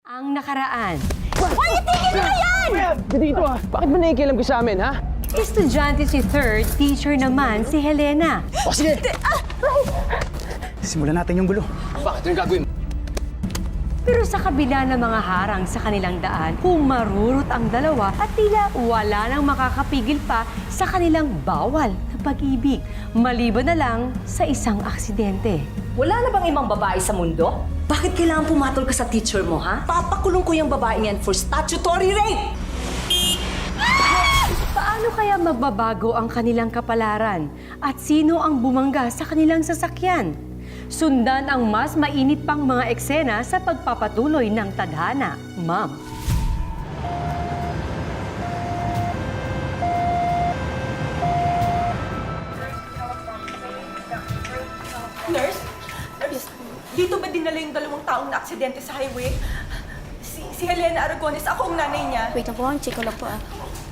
Ang nakaraan. Hoy, itigil mo na yan! Dito ah! Bakit ba nakikialam ka sa amin, ha? Estudyante si third, teacher naman si Helena. O sige! Simulan natin yung gulo. Bakit? Ano gagawin mo? Pero sa kabila ng mga harang sa kanilang daan, humarurot ang dalawa at tila wala nang makakapigil pa sa kanilang bawal na pag-ibig. Maliban na lang sa isang aksidente. Wala na bang ibang babae sa mundo? Bakit kailangan pumatol ka sa teacher mo, ha? Papakulong ko yung babaeng yan for statutory rape! Paano kaya magbabago ang kanilang kapalaran? At sino ang bumangga sa kanilang sasakyan? Sundan ang mas mainit pang mga eksena sa pagpapatuloy ng tadhana, Ma'am. Nurse? Nurse, dito ba dinala yung dalawang taong na aksidente sa highway? Si Helena Aragones, ako ang nanay niya. Wait lang po, check ko lang po ah.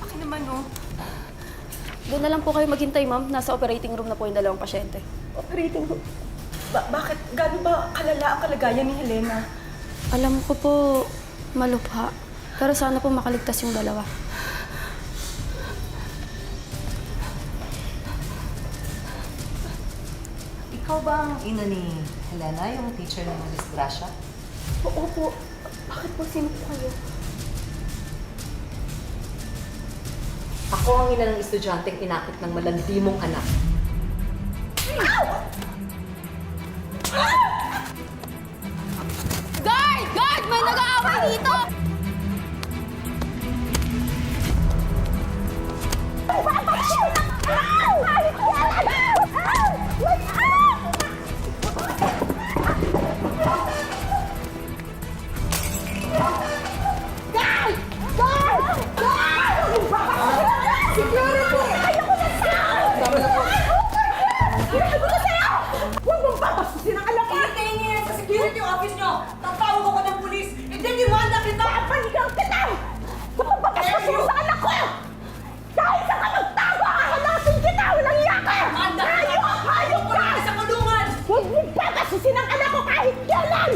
Akin naman, no? Doon na lang po kayo maghintay, ma'am. Nasa operating room na po yung dalawang pasyente. Operating room. Bakit? Gano'n ba kalala ang kalagayan ni Helena? Alam ko po, malubha. Pero sana po makaligtas yung dalawa. Ikaw ba ang ina ni Helena, yung teacher ng disgrasya? Oo po. Bakit po sino po kayo? Ako ang ina ng estudyanteng inakit ng malandimong anak. Guard! Guard! May nag-aaway dito! Huwag mong papasusin ang anak ko! Hintayin niyo yan sa security office niyo! Tatawag ako ng pulis! Hindi dimanda kita! Kapaligang kita! Kapag papasusin mo sa anak ko! Dahil sa ka magtago, ahalasin kita! Walang iya ka! Amanda! Hayop ka! Sa kulungan! Huwag mong papasusin ang anak ko kahit kailan!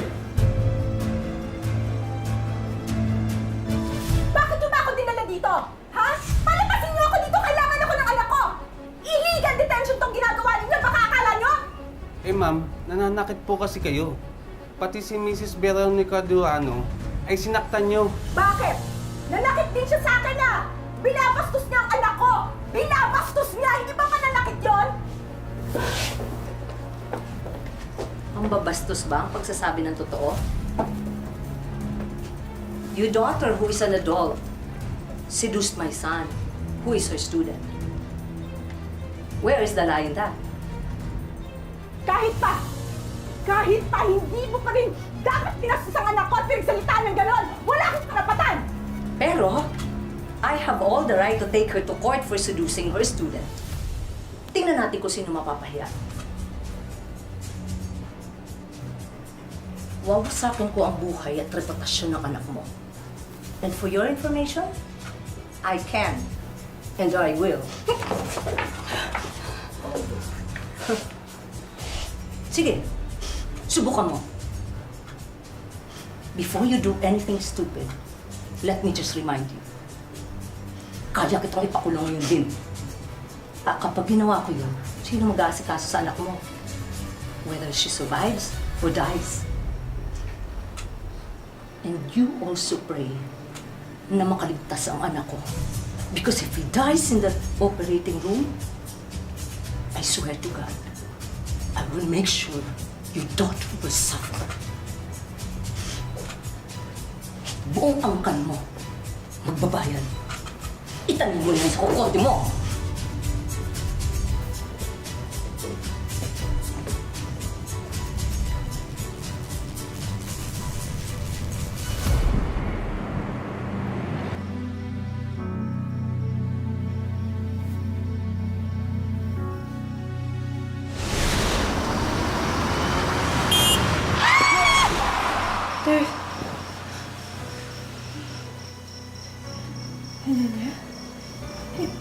Bakit niyo ba ako dinala dito? Ha? Palapasin niyo ako dito! Kailangan ako ng anak ko! Illegal detention tong ginagawa ninyo! Baka akala niyo? Eh ma'am, nananakit po kasi kayo. Pati si Mrs. Veronica Durano ay sinaktan nyo. Bakit? Nanakit din siya sa akin ah! Binabastos niya ang anak ko! Binabastos niya! Hindi ba mananakit yon? Ang babastos ba ang pagsasabi ng totoo? Your daughter, who is an adult, seduced my son, who is her student. Where is the lie in that? Kahit pa, hindi mo pa rin dapat pinastos ang anak ko at pinagsalitaan ng ganon! Wala akong karapatan! Pero, I have all the right to take her to court for seducing her student. Tingnan natin kung sino mapapahiya. Wawasakin ko ang buhay at reputasyon ng anak mo. And for your information, I can and I will. Sige, subukan mo. Before you do anything stupid, let me just remind you. Kaya kitang ipakulong yun din. At kapag ginawa ko yun, sino mag-aasikaso sa anak mo? Whether she survives or dies. And you also pray na makaligtas ang anak ko. Because if he dies in the operating room, I swear to God, I will make sure your daughter will suffer. Buong angkan mo, magbabayan. Itanim mo yan sa kukote mo.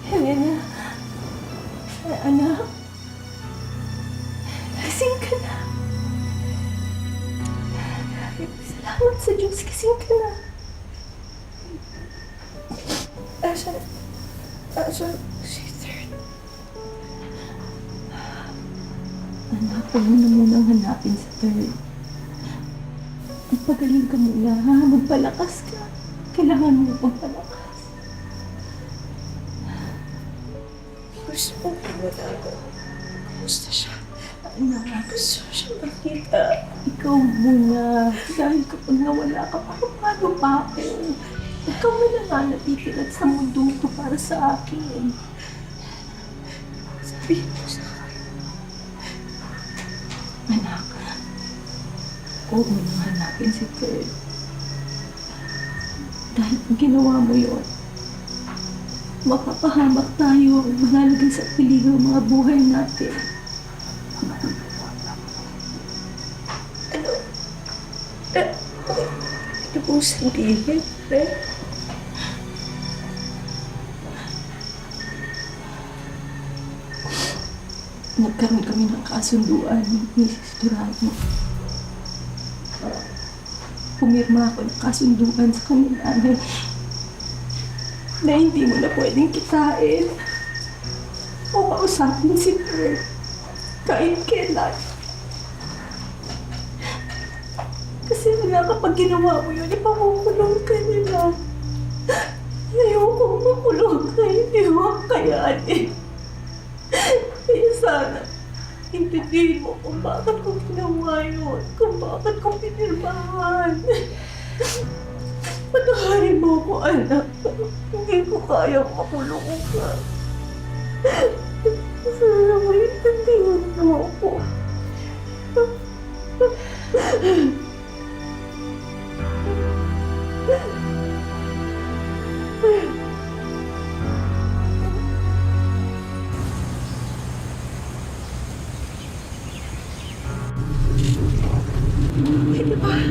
Helena, anak, lasing ka na. Salamat sa Diyos, kasing ka na. Nasaan si Third? Anak, huwag mo na munang hanapin si Third. Magpagaling ka muna, ha? Magpalakas ka. Kailangan mo magpalakas. Gusto mo wala ko. Gusto siya. Anak, gusto siya makita. Ikaw muna. Dahil kapag nawala ka, paano pa ako? Ikaw na lang nga natitilat sa mundo ko para sa akin. Sabihin mo sa akin. Anak, huwag mo nang hanapin si Kurt. Dahil kung ginawa mo yun, mapapahamak tayo, malalagay sa peligro ang mga buhay natin. Ano? Ano pong sabihin, Nagkaroon kami ng kasunduan ni Mrs. Durano. Pumirma ako ng kasunduan sa kanila na hindi mo na pwedeng kitain o kausapin si Kurt kahit kailan. Kasi wala kapag ginawa mo yun, ipakukulong ka nila. Ayokong makulong ka, hindi mo kayanin. Kaya sana, intindihin mo kung bakit ko ginawa yun, kung bakit ko pinirmahan. Pataharin mo ako, anak. Hindi ko kayang makulong ka. Sana mo intindihin mo ako.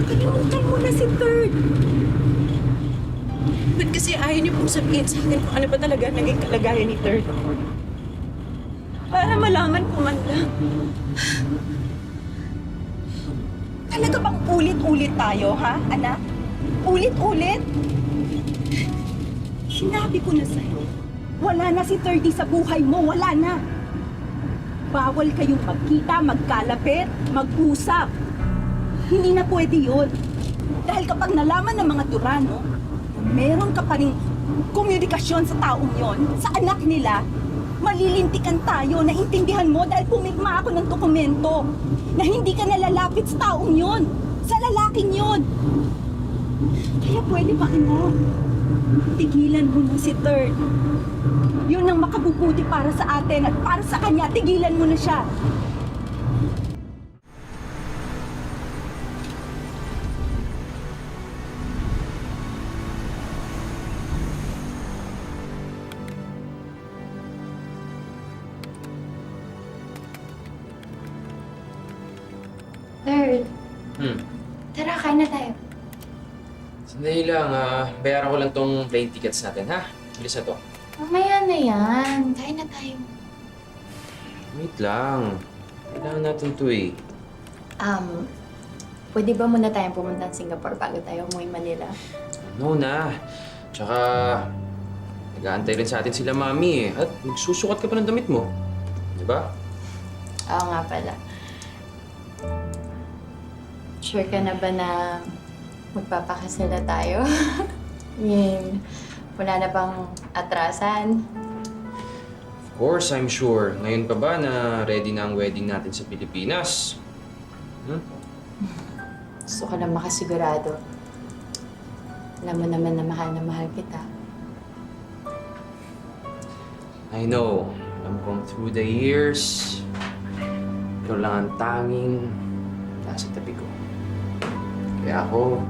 Kalimutan mo na si Third. Ba't kasi ayaw niyo pong sabihin sa akin kung ano ba talaga naging kalagayan ni Third? Para malaman ko man lang. Talaga bang ulit-ulit tayo, ha, anak? Ulit-ulit? Sinabi ko na sa'yo, wala na si Thirdy sa buhay mo, wala na. Bawal kayong magkita, magkalapit, mag-usap. Hindi na pwede yun. Dahil kapag nalaman ng mga Durano, meron ka pa rin komunikasyon sa taong yon, sa anak nila, malilintikan tayo, naintindihan mo dahil pumigma ako ng dokumento na hindi ka nalalapit sa taong yon, sa lalaking yon. Kaya pwede ba, anak? Tigilan mo na si Third. Yun ang makabubuti para sa atin at para sa kanya, tigilan mo na siya. Third, tara, kain na tayo. Sandali lang, bayaran ko lang tong plane tickets natin, ha? Bilis na to. Mamaya na yan. Kain na tayo. Wait lang. Kailangan natin to eh. Pwede ba muna tayong pumunta sa Singapore bago tayo umuwi Manila? No na. Tsaka, nag-aantay rin sa atin sila mami eh. At nagsusukat ka pa ng damit mo. Diba? Oo nga pala. Sure ka na ba na magpapakasal na tayo? I mean, wala na bang atrasan? Of course, I'm sure. Ngayon pa ba na ready na ang wedding natin sa Pilipinas? Gusto ko lang makasigurado. Alam mo naman na mahal kita. I know. Alam kong through the years, ikaw lang ang tanging nasa tabi ko. Kaya ako,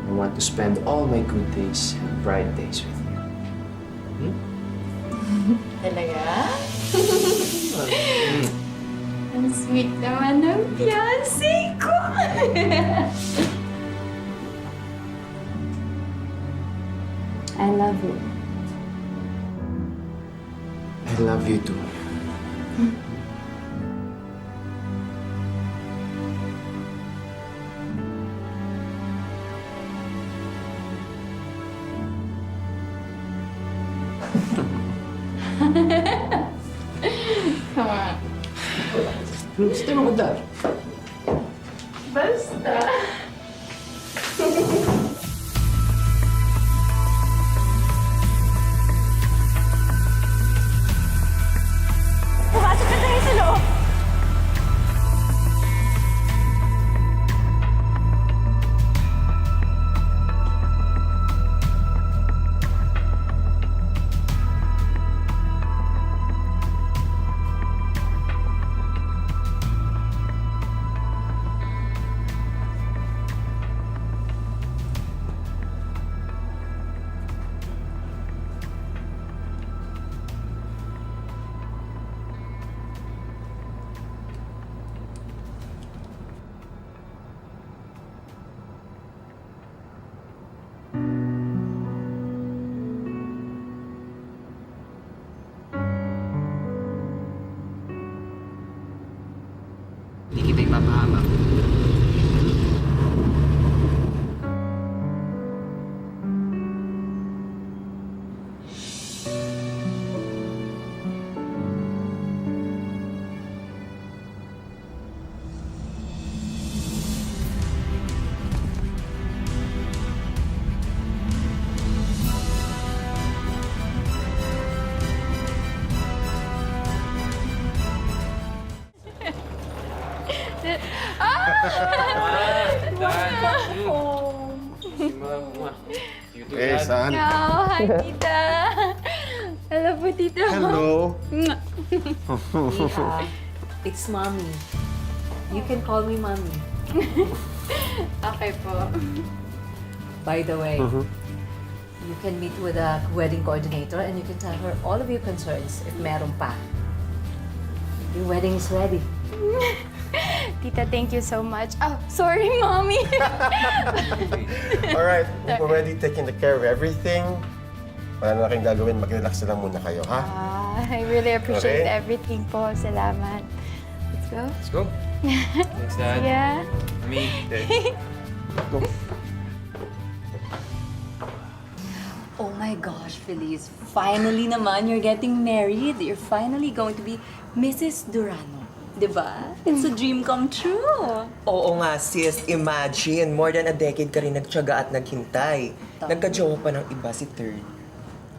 I want to spend all my good days and bright days with you. Talaga? Ang sweet naman ng fiancé ko! I love you. I love you too. Gusto mo ba? Basta. Pumasok na tayo sa loob! Hindi kita ipapahamak. Hey, son. Oh, hi, tita. Hello po, tita. Hello. It's mommy. You can call me mommy. Okay po. By the way, you can meet with a wedding coordinator and you can tell her all of your concerns if meron pa. Your wedding is ready. Tita, thank you so much. Oh, sorry, mommy. All right, we've already taken the care of everything. Wala na kayong gagawin. Mag-relax na lang muna kayo, ha? I really appreciate Okay. everything po. Salamat. Let's go. Let's go. Thanks, Dad. Yeah. Me. Oh my gosh, Feliz. Finally naman, you're getting married. You're finally going to be Mrs. Durano. Diba? It's a dream come true. Oo nga, sis. Imagine, more than a decade ka rin nagtyaga at naghintay. Nagka-jowa pa ng iba si Third.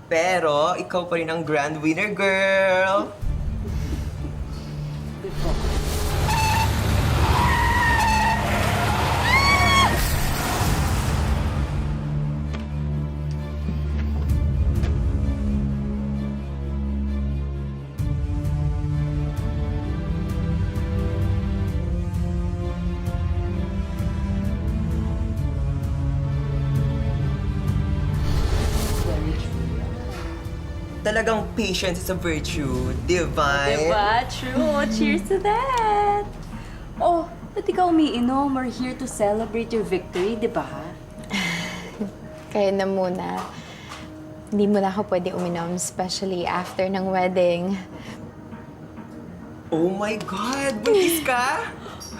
Pero, ikaw pa rin ang grand winner, girl! Very true. Talagang patience is a virtue. Divine. Diba? True. Cheers to that. Oh, ba't ikaw umiinom? We're here to celebrate your victory, diba? Kaya na muna. Hindi mo na ako pwede uminom, especially after ng wedding. Oh my God! Buntis ka?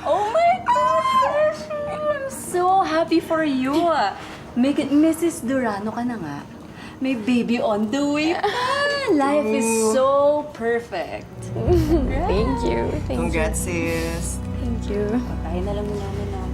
Oh my gosh! I'm so happy for you. Make it Mrs. Durano ka na nga. May baby on the way pa. Life is so perfect. Thank you. Thank Congrats, sis. you. Thank you. Patayin na lang muna namin na.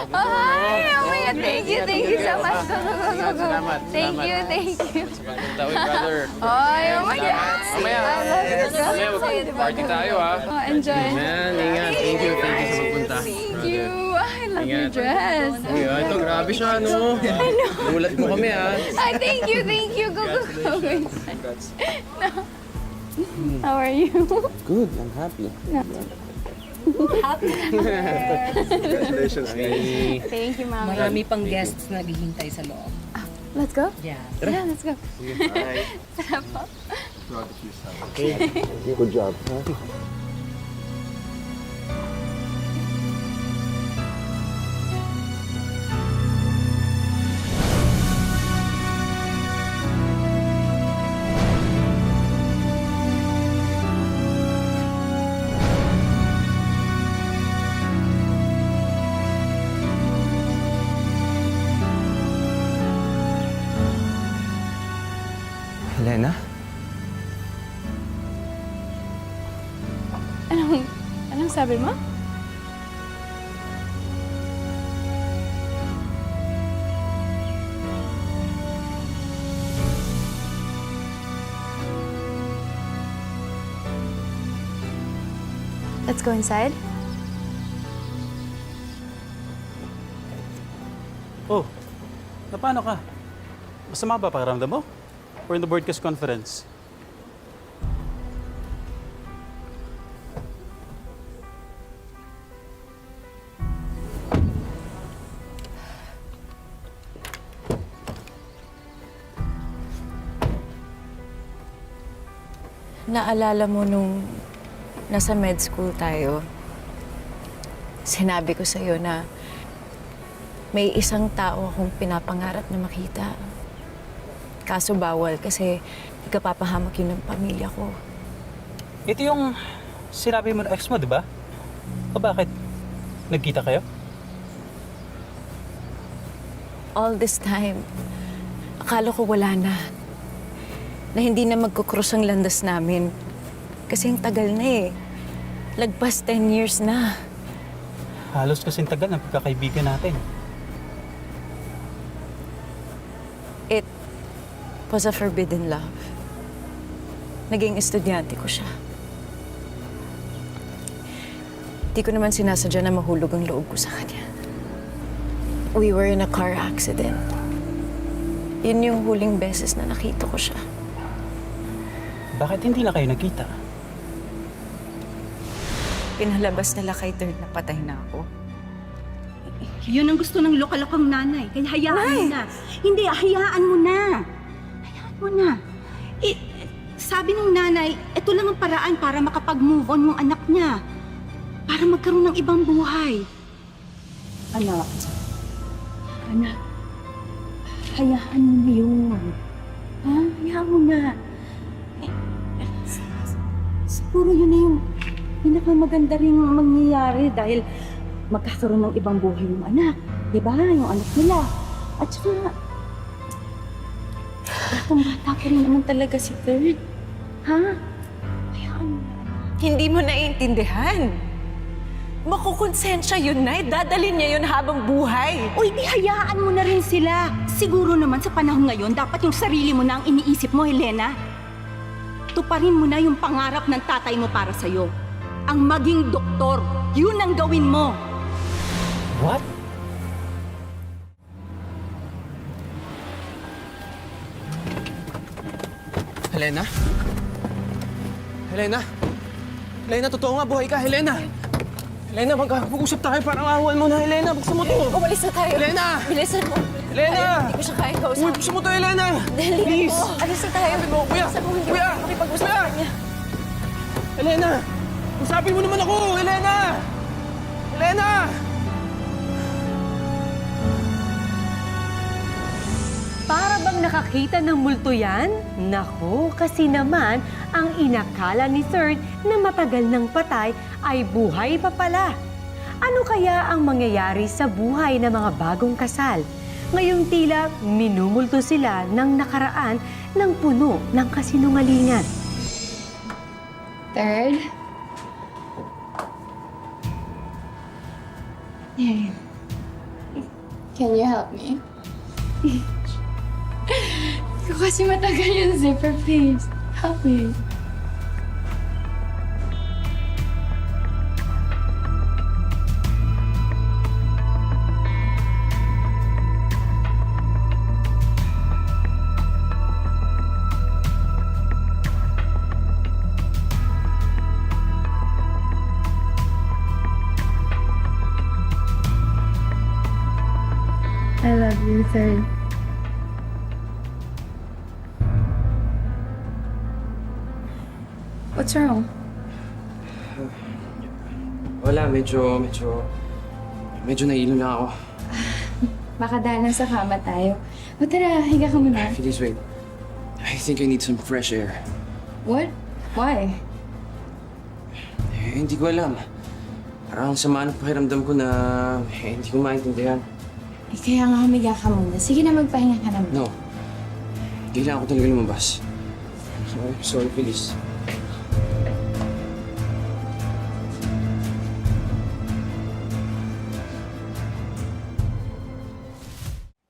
Oh, hi! Oh my God, thank you so much. Go, go, go, go, go. Thank you, thank you. Tawi, brother. Oh my God! Mamaya. I love it. Mamaya, party tayo, ha? Oh, enjoy. Man, ingat. Thank you sa pagpunta. Thank you. I love your dress. Ayun, ito, grabe siya, no? Gulat mo kami, ha? Ay, thank you, thank you. Go, go, go. Go inside. No. How are you? Good, I'm happy. Congratulations, guys. Thank you, Mama. Marami pang guests na naghihintay sa loob. Let's go? Yeah. Yeah, let's go. Bye. Tara po. Proud of you, son. Good job, huh? Helena? Anong sabi mo? Let's go inside. Oh, paano ka? Masama ba pakiramdam mo? Or in the broadcast conference? Naalala mo nung nasa med school tayo, sinabi ko sa'yo na may isang tao akong pinapangarap na makita. Kaso bawal kasi ikapapahamak yun ng pamilya ko. Ito yung sinabi mo na ex mo, di ba? O bakit? Nagkita kayo? All this time, akala ko wala na. Na hindi na magkukrus ang landas namin. Kasi ang tagal na eh. Lagpas 10 years na. Halos kasing tagal ng pagkakaibigan natin. It was a forbidden love. Naging estudyante ko siya. Di ko naman sinasadya na mahulog ang loob ko sa kanya. We were in a car accident. Yun yung huling beses na nakita ko siya. Bakit hindi na kayo nagkita? Pinalabas nila kay Third na patay na ako. Yun ang gusto ng lokal-lokang nanay. Kaya hayaan mo na. Hindi, hayaan mo na. Hayaan mo na. Sabi ng nanay, ito lang ang paraan para makapag-move on yung anak niya. Para magkaroon ng ibang buhay. Anak. Hayaan mo na yun. Ha? Hayaan mo na. Siguro yun na yung pinakamaganda rin mangyayari dahil magkakaroon ng ibang buhay yung anak. Diba? Yung anak nila. At saka, batang-bata pa rin naman talaga si Third. Ha? Hayaan mo na. Hindi mo naiintindihan. Makukonsensya yun, Nay. Dadalhin niya yun habang buhay. Uy, di hayaan mo na rin sila. Siguro naman sa panahon ngayon, dapat yung sarili mo na ang iniisip mo, Helena. Tuparin mo na yung pangarap ng tatay mo para sa'yo. Ang maging doktor, yun ang gawin mo. What? Helena? Helena? Helena, totoo nga, buhay ka, Helena! Helena, mag-usap tayo, parang awan mo na, Helena. Buksan mo to! Umalis na tayo. Helena! Bilisan mo. Helena! Hindi ko siya kaya Uy, kausapin. buksan mo to, Helena! Dali Please! mo. Alis na tayo. Kuya! Bilisan mo, hindi Kuya! ko makipag-usap sa kanya. Helena! Usapin mo naman ako, Helena! Helena! Para bang nakakita ng multo yan? Naku, kasi naman ang inakala ni Third na matagal ng patay ay buhay pa pala. Ano kaya ang mangyayari sa buhay ng mga bagong kasal? Ngayong tila minumulto sila ng nakaraan ng puno ng kasinungalingan. Third? Hey. Can you help me? Kasi matagal yung zipper, please. Help me. I love you, Third. What's wrong? Wala, medyo nahilo lang ako. Baka dahil sa kama tayo. O tara, higa ka muna. Please wait. I think I need some fresh air. What? Why? Hindi ko alam. Parang sama ng pakiramdam ko na hindi ko maintindihan. Kaya nga humiga ka muna. Sige na, magpahinga ka naman. No. Kailangan ko talaga lumabas. Sorry, Feliz.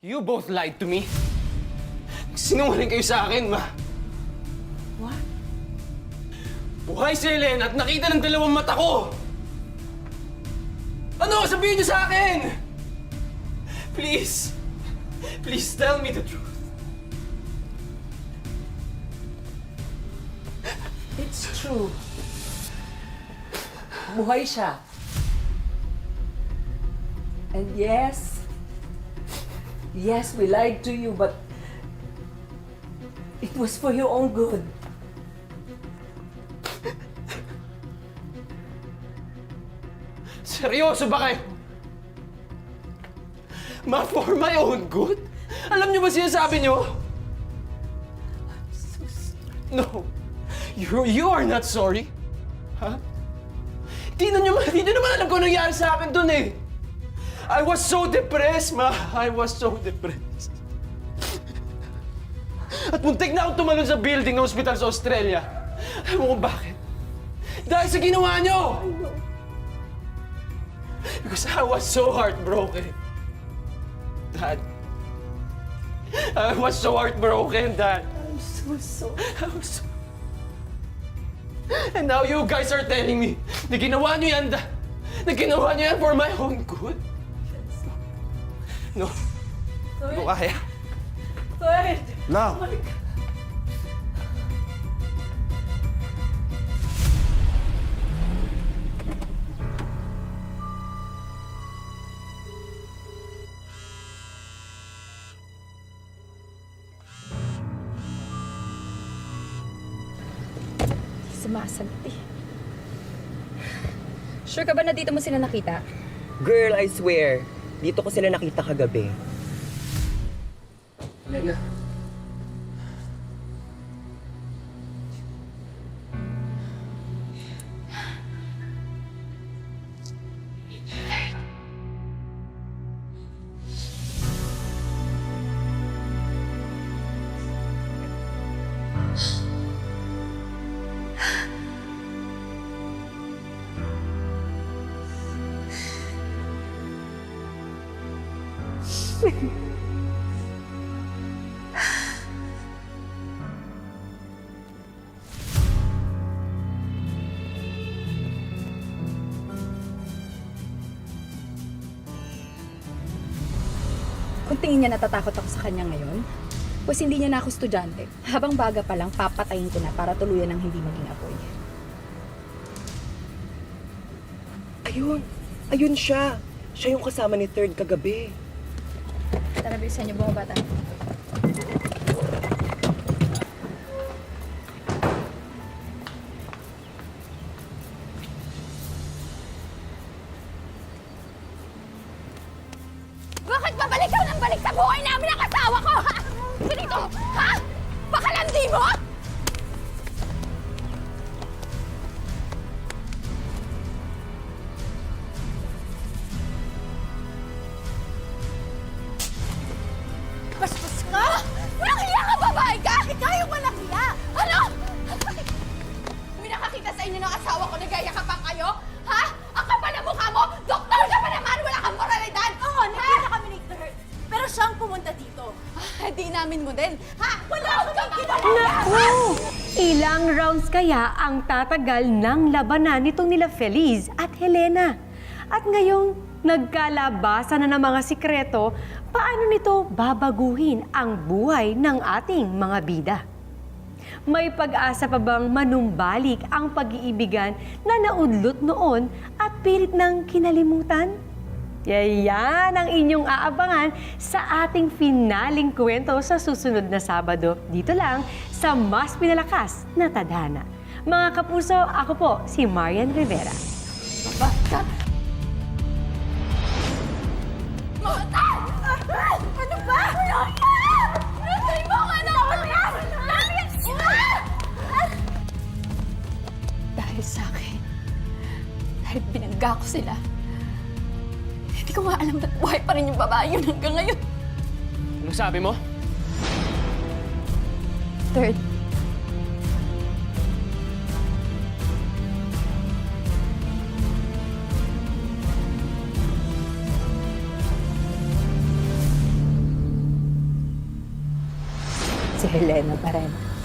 You both lied to me. Sinungaling kayo sa akin, Ma. What? Buhay si Helena at nakita ng dalawang mata ko! Ano? Sabihin niyo sa akin! Please! Please tell me the truth. It's true. Buhay siya. And yes, we lied to you, but it was for your own good. Seryoso ba kayo? Ma, for my own good? Alam niyo ba sinasabi niyo? No. You are not sorry. Ha? Di na naman alam kung nangyari sa akin dun eh. I was so depressed, Ma. I was so depressed. At muntik na akong tumalon sa building ng ospital sa Australia. Alam mo kung bakit? Dahil sa ginawa niyo! Because I was so heartbroken. Dad. I was so heartbroken, Dad. I was so... And now you guys are telling me na ginawa niyo yan, Dad. Na ginawa niyo yan for my own good. No. Hindi ko kaya. Third! Now, Sumasagot eh. Sure ka ba na dito mo sila nakita? Girl, I swear, dito ko sila nakita kagabi. Helena. Kung tingin niya natatakot ako sa kanya ngayon, pues hindi niya na ako estudyante. Habang baga pa lang, papatayin ko na para tuluyan ng hindi maging apoy. Ayun siya. Siya yung kasama ni Third kagabi. Tara, bilisan niyo, bumaba tayo. Bakit babalik ka ng balik sa buhay namin ang asawa ko, ha? Ganito, ha? Pakalandi mo? Bastos ka? Walang hiya ka, babae ka? Ikaw yung walang hiya. Ano? May nakakita sa inyo ng asawa ko na gayakapan kayo? Ha? Ang kapal na mukha mo? Doktor ka pa naman! Wala kang moralidad! Oo, nakita kami ni Kurt. Pero siyang pumunta dito. Di namin mo din. Ha? Wala kang kinalaman! Naku! Ilang rounds kaya ang tatagal ng labanan nitong nila Feliz at Helena? At ngayong nagkalabasan na ng mga sikreto, paano nito babaguhin ang buhay ng ating mga bida? May pag-asa pa bang manumbalik ang pag-iibigan na naudlot noon at pilit ng kinalimutan? Yan ang inyong aabangan sa ating finaling kwento sa susunod na Sabado. Dito lang sa Mas Pinalakas na Tadhana. Mga kapuso, ako po si Marian Rivera. Basta! Motan! Ano ba? Nasay mo ang anak ko! Dahil sa akin, dahil binangga ko sila, hindi ko nga alam na buhay pa rin yung babae yun hanggang ngayon. Anong sabi mo? Third, Si Helena pa rin.